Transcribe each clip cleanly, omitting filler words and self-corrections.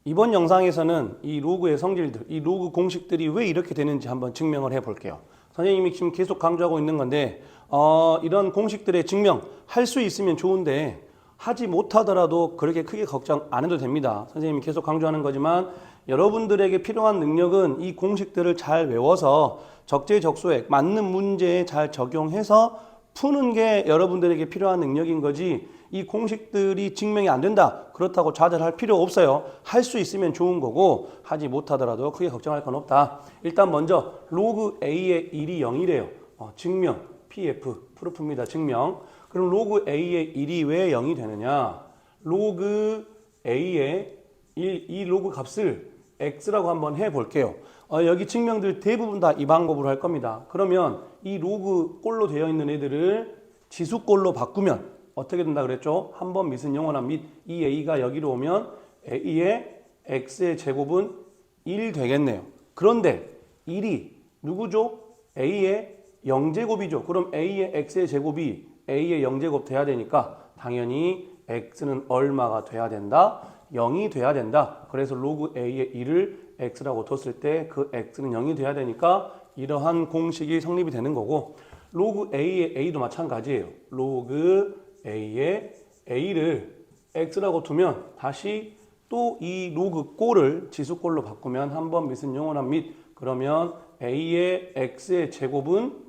이번 영상에서는 이 로그의 성질들, 이 로그 공식들이 왜 이렇게 되는지 한번 증명을 해 볼게요. 선생님이 지금 계속 강조하고 있는 건데 이런 공식들의 증명 할 수 있으면 좋은데 하지 못하더라도 그렇게 크게 걱정 안 해도 됩니다. 선생님이 계속 강조하는 거지만 여러분들에게 필요한 능력은 이 공식들을 잘 외워서 적재적소에 맞는 문제에 잘 적용해서 푸는 게 여러분들에게 필요한 능력인 거지, 이 공식들이 증명이 안 된다 그렇다고 좌절할 필요 없어요. 할 수 있으면 좋은 거고 하지 못하더라도 크게 걱정할 건 없다. 일단 먼저 로그 A의 1이 0이래요. 증명 PF 프루프입니다. 증명. 그럼 로그 A의 1이 왜 0이 되느냐, 로그 A의 1, 이 로그 값을 X라고 한번 해볼게요. 여기 증명들 대부분 다 이 방법으로 할 겁니다. 그러면 이 로그 꼴로 되어 있는 애들을 지수꼴로 바꾸면 어떻게 된다 그랬죠? 한번 미은 영원한 및 이 A가 여기로 오면 A의 X의 제곱은 1 되겠네요. 그런데 1이 누구죠? A의 0제곱이죠. 그럼 A의 X의 제곱이 A의 0제곱 돼야 되니까 당연히 X는 얼마가 돼야 된다? 0이 돼야 된다. 그래서 로그 A의 1을 X라고 뒀을 때 그 X는 0이 돼야 되니까 이러한 공식이 성립이 되는 거고, 로그 A의 A도 마찬가지예요. 로그 A의 A를 X라고 두면 다시 또 이 로그 꼴을 지수꼴로 바꾸면 한번 미은 영원한 및 그러면 A의 X의 제곱은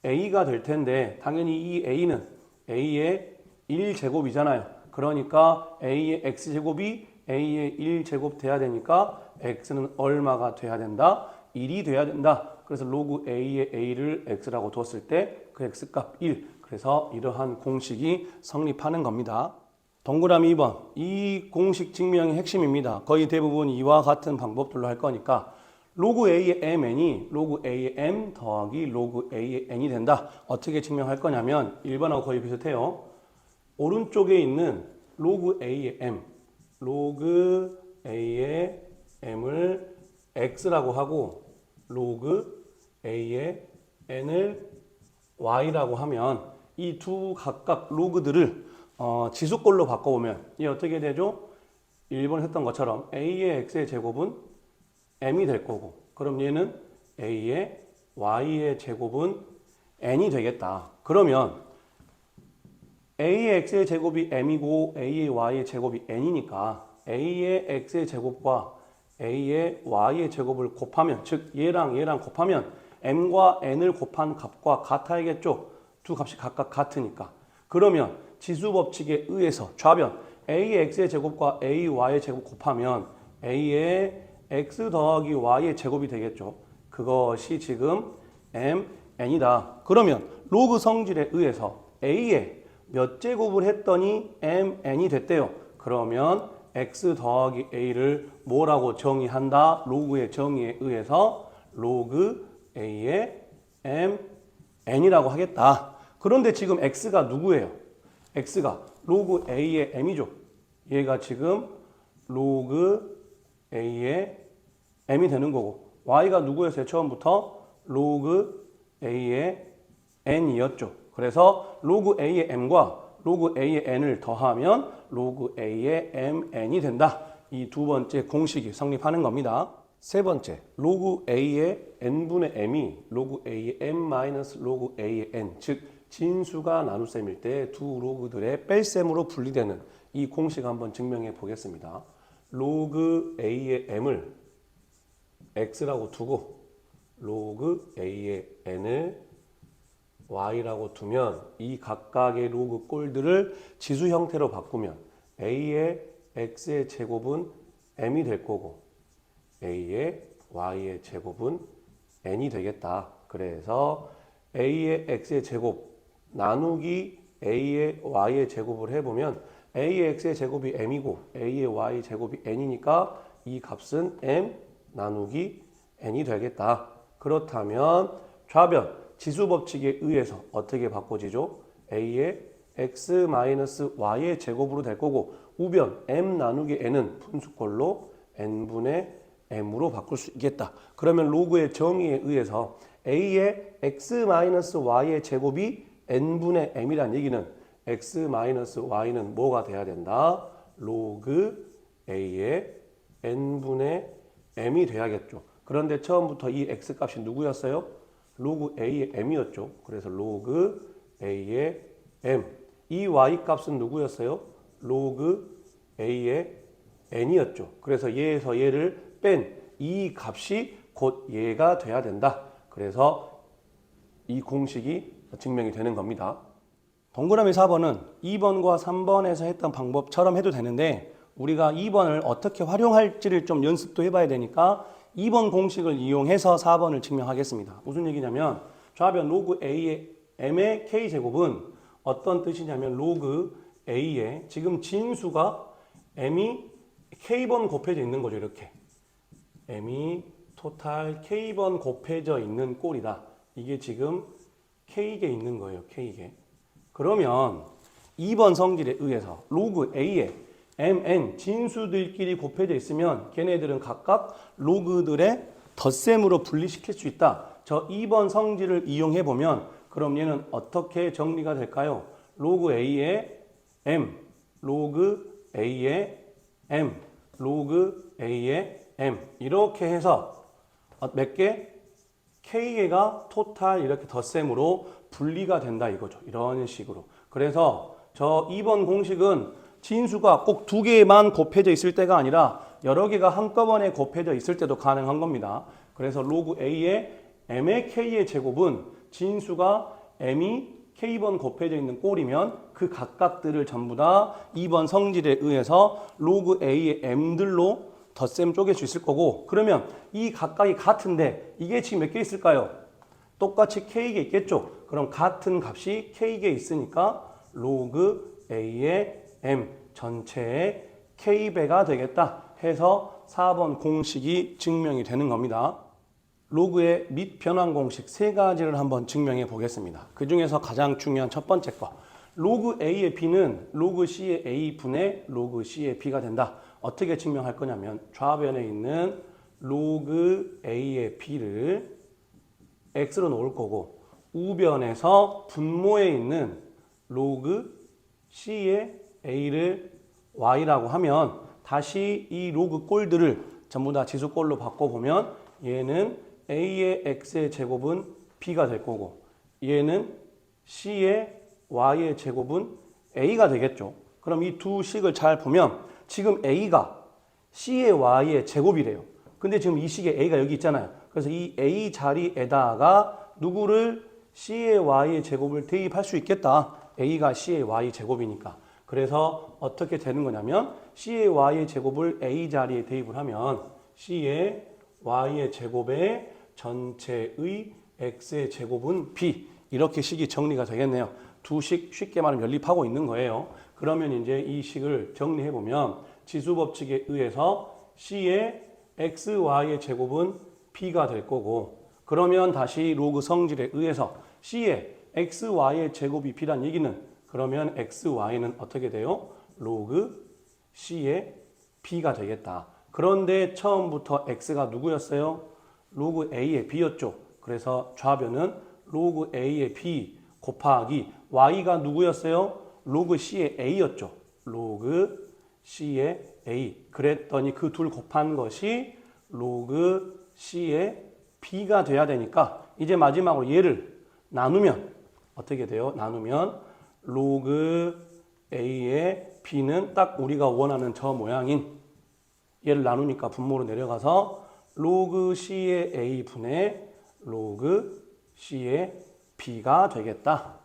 A가 될 텐데 당연히 이 A는 A의 1제곱이잖아요. 그러니까 A의 X제곱이 A의 1제곱 돼야 되니까 X는 얼마가 돼야 된다? 1이 돼야 된다. 그래서 로그 A의 A를 X라고 뒀을 때 그 X값 1. 그래서 이러한 공식이 성립하는 겁니다. 동그라미 2번. 이 공식 증명의 핵심입니다. 거의 대부분 이와 같은 방법들로 할 거니까 로그 A의 MN이 로그 A의 M 더하기 로그 A의 N이 된다. 어떻게 증명할 거냐면 1번하고 거의 비슷해요. 오른쪽에 있는 로그 A의 M, 로그 A의 M을 X라고 하고 로그 A의 N을 Y라고 하면 이 두 각각 로그들을 지수꼴로 바꿔보면 이게 어떻게 되죠? 1번 했던 것처럼 A의 X의 제곱은 M이 될 거고, 그럼 얘는 A의 Y의 제곱은 N이 되겠다. 그러면 A의 X의 제곱이 M이고 A의 Y의 제곱이 N이니까 A의 X의 제곱과 A의 Y의 제곱을 곱하면, 즉 얘랑 얘랑 곱하면 M과 N을 곱한 값과 같아야겠죠. 두 값이 각각 같으니까. 그러면 지수법칙에 의해서 좌변 A의 X의 제곱과 A Y의 제곱 곱하면 A의 X 더하기 Y의 제곱이 되겠죠. 그것이 지금 M, N이다. 그러면 로그 성질에 의해서 A의 몇 제곱을 했더니 M, N이 됐대요. 그러면 X 더하기 A를 뭐라고 정의한다? 로그의 정의에 의해서 로그 A의 M, N이라고 하겠다. 그런데 지금 X가 누구예요? X가 로그 A의 M이죠. 얘가 지금 로그 A의 M이 되는 거고, Y가 누구였어요? 처음부터 로그 A의 N이었죠. 그래서 로그 A의 M과 로그 A의 N을 더하면 로그 A의 MN이 된다. 이 두 번째 공식이 성립하는 겁니다. 세 번째, 로그 A의 N분의 M이 로그 A의 M 마이너스 로그 A의 N, 즉 진수가 나눗셈일 때 두 로그들의 뺄셈으로 분리되는 이 공식 한번 증명해 보겠습니다. 로그 A의 M을 X라고 두고 로그 A의 N을 Y라고 두면 이 각각의 로그 꼴들을 지수 형태로 바꾸면 A의 X의 제곱은 M이 될 거고 A의 Y의 제곱은 N이 되겠다. 그래서 A의 X의 제곱 나누기 A의 Y의 제곱을 해보면 A의 X의 제곱이 M이고 A의 Y의 제곱이 N이니까 이 값은 M 나누기 N이 되겠다. 그렇다면 좌변 지수법칙에 의해서 어떻게 바꿔지죠? A의 X-Y의 제곱으로 될 거고, 우변 M 나누기 N은 분수꼴로 N분의 M으로 바꿀 수 있겠다. 그러면 로그의 정의에 의해서 A의 X-Y의 제곱이 N분의 M이란 얘기는 X-Y는 뭐가 돼야 된다? 로그 A의 n분의 m이 돼야겠죠. 그런데 처음부터 이 x 값이 누구였어요? 로그 a의 m이었죠. 그래서 로그 a의 m. 이 y 값은 누구였어요? 로그 a의 n이었죠. 그래서 얘에서 얘를 뺀 이 값이 곧 얘가 돼야 된다. 그래서 이 공식이 증명이 되는 겁니다. 동그라미 4번은 2번과 3번에서 했던 방법처럼 해도 되는데 우리가 2번을 어떻게 활용할지를 좀 연습도 해봐야 되니까 2번 공식을 이용해서 4번을 증명하겠습니다. 무슨 얘기냐면 좌변 로그 a의 m의 k제곱은 어떤 뜻이냐면 로그 a의 지금 진수가 m이 k번 곱해져 있는 거죠. 이렇게 m이 토탈 k번 곱해져 있는 꼴이다. 이게 지금 k개 있는 거예요. k개. 그러면 2번 성질에 의해서 로그 a의 mn 진수들끼리 곱해져 있으면 걔네들은 각각 로그들의 덧셈으로 분리시킬 수 있다. 저 2번 성질을 이용해 보면 그럼 얘는 어떻게 정리가 될까요? 로그 a의 m, 로그 a의 m, 로그 a의 m 이렇게 해서 몇 개? k개가 토탈 이렇게 덧셈으로 분리가 된다 이거죠. 이런 식으로. 그래서 저 2번 공식은 진수가 꼭 두 개만 곱해져 있을 때가 아니라 여러 개가 한꺼번에 곱해져 있을 때도 가능한 겁니다. 그래서 로그 a의 m의 k의 제곱은 진수가 m이 k번 곱해져 있는 꼴이면 그 각각들을 전부 다 2번 성질에 의해서 로그 a의 m들로 덧셈 쪼갤 수 있을 거고 그러면 이 각각이 같은데 이게 지금 몇 개 있을까요? 똑같이 k개 있겠죠? 그럼 같은 값이 k개 있으니까 로그 a의 m 전체의 k배가 되겠다 해서 4번 공식이 증명이 되는 겁니다. 로그의 및 변환 공식 세 가지를 한번 증명해 보겠습니다. 그 중에서 가장 중요한 첫 번째 거 로그 a의 b는 로그 c의 a분의 로그 c의 b가 된다. 어떻게 증명할 거냐면 좌변에 있는 로그 a의 b를 x로 놓을 거고 우변에서 분모에 있는 로그 c의 a를 y라고 하면 다시 이 로그 꼴들을 전부 다 지수꼴로 바꿔보면 얘는 a의 x의 제곱은 b가 될 거고 얘는 c의 y의 제곱은 a가 되겠죠. 그럼 이 두 식을 잘 보면 지금 a가 c의 y의 제곱이래요. 근데 지금 이 식에 a가 여기 있잖아요. 그래서 이 a 자리에다가 누구를 c의 y의 제곱을 대입할 수 있겠다. a가 c의 y 제곱이니까. 그래서 어떻게 되는 거냐면 c의 y의 제곱을 a 자리에 대입을 하면 c의 y의 제곱의 전체의 x의 제곱은 b 이렇게 식이 정리가 되겠네요. 두 식 쉽게 말하면 연립하고 있는 거예요. 그러면 이제 이 식을 정리해 보면 지수 법칙에 의해서 c의 x, y의 제곱은 b가 될 거고 그러면 다시 로그 성질에 의해서 c의 x, y의 제곱이 b란 얘기는 그러면 x, y는 어떻게 돼요? 로그 c의 b가 되겠다. 그런데 처음부터 x가 누구였어요? 로그 a의 b였죠. 그래서 좌변은 로그 a의 b 곱하기 y가 누구였어요? 로그 c의 a였죠. 로그 c의 a. 그랬더니 그 둘 곱한 것이 로그 c의 b가 돼야 되니까 이제 마지막으로 얘를 나누면 어떻게 돼요? 나누면 로그 a의 b는 딱 우리가 원하는 저 모양인 얘를 나누니까 분모로 내려가서 로그 c의 a분의 로그 c의 b가 되겠다.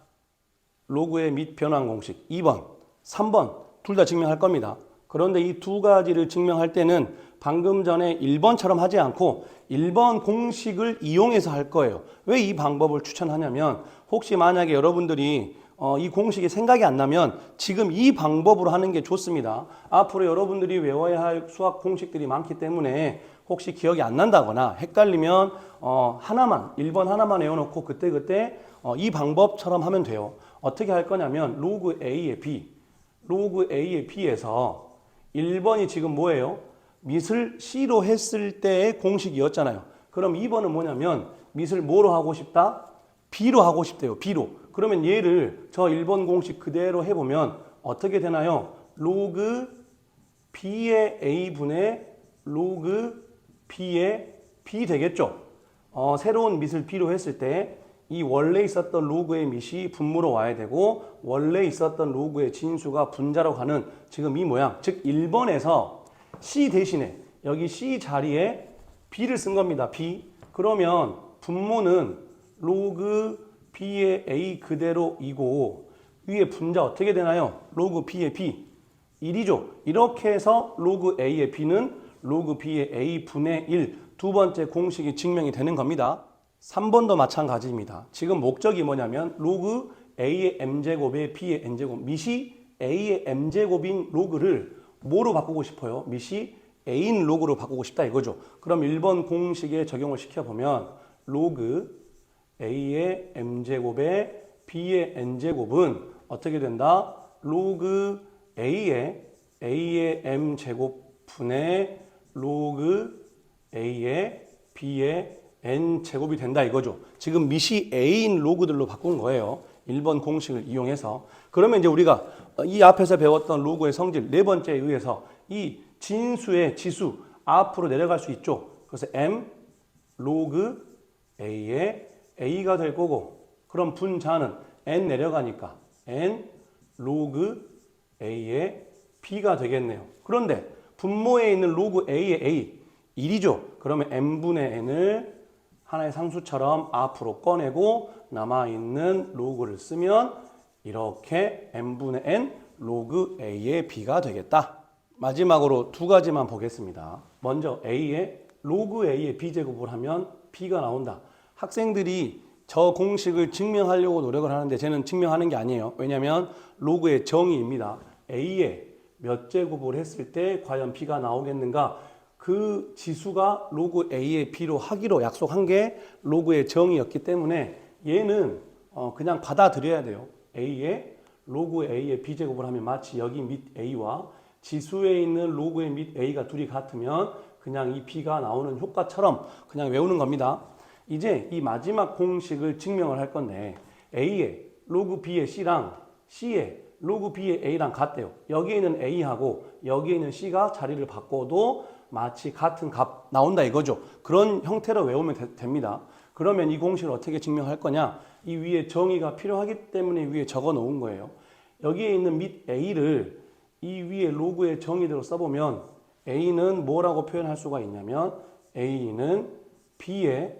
로그의 및 변환 공식 2번, 3번 둘 다 증명할 겁니다. 그런데 이 두 가지를 증명할 때는 방금 전에 1번처럼 하지 않고 1번 공식을 이용해서 할 거예요. 왜 이 방법을 추천하냐면 혹시 만약에 여러분들이 이 공식이 생각이 안 나면 지금 이 방법으로 하는 게 좋습니다. 앞으로 여러분들이 외워야 할 수학 공식들이 많기 때문에 혹시 기억이 안 난다거나 헷갈리면 하나만 1번 하나만 외워놓고 그때그때 이 방법처럼 하면 돼요. 어떻게 할 거냐면 로그 a의 b 로그 a의 b에서 1번이 지금 뭐예요? 밑을 c로 했을 때의 공식이었잖아요. 그럼 2번은 뭐냐면 밑을 뭐로 하고 싶다? b로 하고 싶대요. b로. 그러면 얘를 저 1번 공식 그대로 해보면 어떻게 되나요? 로그 b의 a분의 로그 B의 B 되겠죠. 새로운 밑을 B로 했을 때 이 원래 있었던 로그의 밑이 분모로 와야 되고 원래 있었던 로그의 진수가 분자로 가는 지금 이 모양, 즉 1번에서 C 대신에 여기 C 자리에 B를 쓴 겁니다. B. 그러면 분모는 로그 B의 A 그대로이고 위에 분자 어떻게 되나요? 로그 B의 B 1이죠. 이렇게 해서 로그 A의 B는 로그 B의 A 분의 1 두 번째 공식이 증명이 되는 겁니다. 3번도 마찬가지입니다. 지금 목적이 뭐냐면 로그 A의 M제곱에 B의 N제곱 밑이 A의 M제곱인 로그를 뭐로 바꾸고 싶어요? 밑이 A인 로그로 바꾸고 싶다 이거죠. 그럼 1번 공식에 적용을 시켜보면 로그 A의 M제곱에 B의 N제곱은 어떻게 된다? 로그 A의 M제곱 분의 로그 A의 B의 N제곱이 된다 이거죠. 지금 밑이 A인 로그들로 바꾼 거예요. 1번 공식을 이용해서. 그러면 이제 우리가 이 앞에서 배웠던 로그의 성질 네 번째에 의해서 이 진수의 지수 앞으로 내려갈 수 있죠. 그래서 M 로그 A의 A가 될 거고 그럼 분자는 N 내려가니까 N 로그 A의 B가 되겠네요. 그런데 분모에 있는 로그 A의 A 1이죠. 그러면 N분의 N을 하나의 상수처럼 앞으로 꺼내고 남아있는 로그를 쓰면 이렇게 N분의 N 로그 A의 B가 되겠다. 마지막으로 두 가지만 보겠습니다. 먼저 로그 A의 B제곱을 하면 B가 나온다. 학생들이 저 공식을 증명하려고 노력을 하는데 쟤는 증명하는 게 아니에요. 왜냐하면 로그의 정의입니다. A의 몇 제곱을 했을 때 과연 B가 나오겠는가? 그 지수가 로그 A의 B로 하기로 약속한 게 로그의 정의였기 때문에 얘는 그냥 받아들여야 돼요. 로그 A의 B제곱을 하면 마치 여기 밑 A와 지수에 있는 로그의 밑 A가 둘이 같으면 그냥 이 B가 나오는 효과처럼 그냥 외우는 겁니다. 이제 이 마지막 공식을 증명을 할 건데 A의 로그 B의 C랑 C의 로그 B의 A랑 같대요. 여기에 있는 A하고 여기에 있는 C가 자리를 바꿔도 마치 같은 값 나온다 이거죠. 그런 형태로 외우면 됩니다. 그러면 이 공식을 어떻게 증명할 거냐? 이 위에 정의가 필요하기 때문에 위에 적어 놓은 거예요. 여기에 있는 밑 A를 이 위에 로그의 정의대로 써보면 A는 뭐라고 표현할 수가 있냐면 A는 B의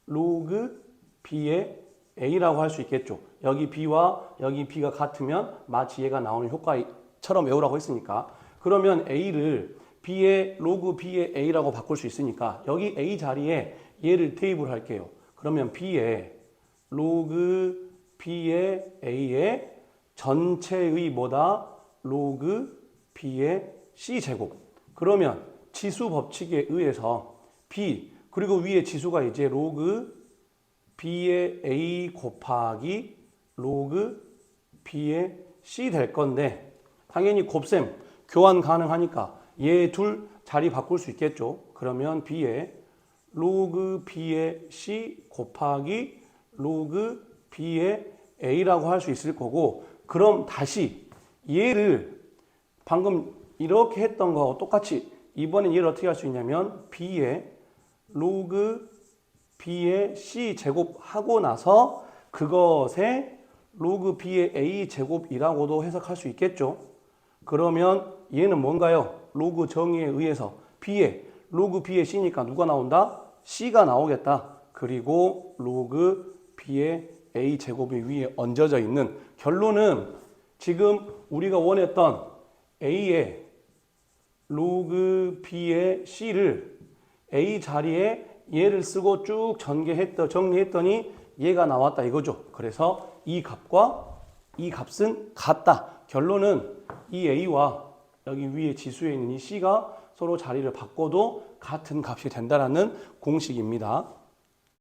로그 B의 A라고 할 수 있겠죠. 여기 B와 여기 B가 같으면 마치 얘가 나오는 효과처럼 외우라고 했으니까 그러면 A를 B의 로그 B의 A라고 바꿀 수 있으니까 여기 A 자리에 얘를 대입을 할게요. 그러면 B의 로그 B의 A의 전체의 뭐다? 로그 B의 C제곱. 그러면 지수 법칙에 의해서 B 그리고 위에 지수가 이제 로그 B의 A 곱하기 로그 B의 C 될 건데 당연히 곱셈 교환 가능하니까 얘 둘 자리 바꿀 수 있겠죠. 그러면 B의 로그 B의 C 곱하기 로그 B의 A라고 할 수 있을 거고 그럼 다시 얘를 방금 이렇게 했던 거하고 똑같이 이번엔 얘를 어떻게 할 수 있냐면 B의 로그 B의 C 제곱 하고 나서 그것에 로그 B의 A 제곱이라고도 해석할 수 있겠죠. 그러면 얘는 뭔가요? 로그 정의에 의해서 B의 로그 B의 C니까 누가 나온다? C가 나오겠다. 그리고 로그 B의 A 제곱이 위에 얹어져 있는 결론은 지금 우리가 원했던 A의 로그 B의 C를 A 자리에 얘를 쓰고 쭉 정리했더니 얘가 나왔다 이거죠. 그래서 이 값과 이 값은 같다. 결론은 이 A와 여기 위에 지수에 있는 이 C가 서로 자리를 바꿔도 같은 값이 된다는 공식입니다.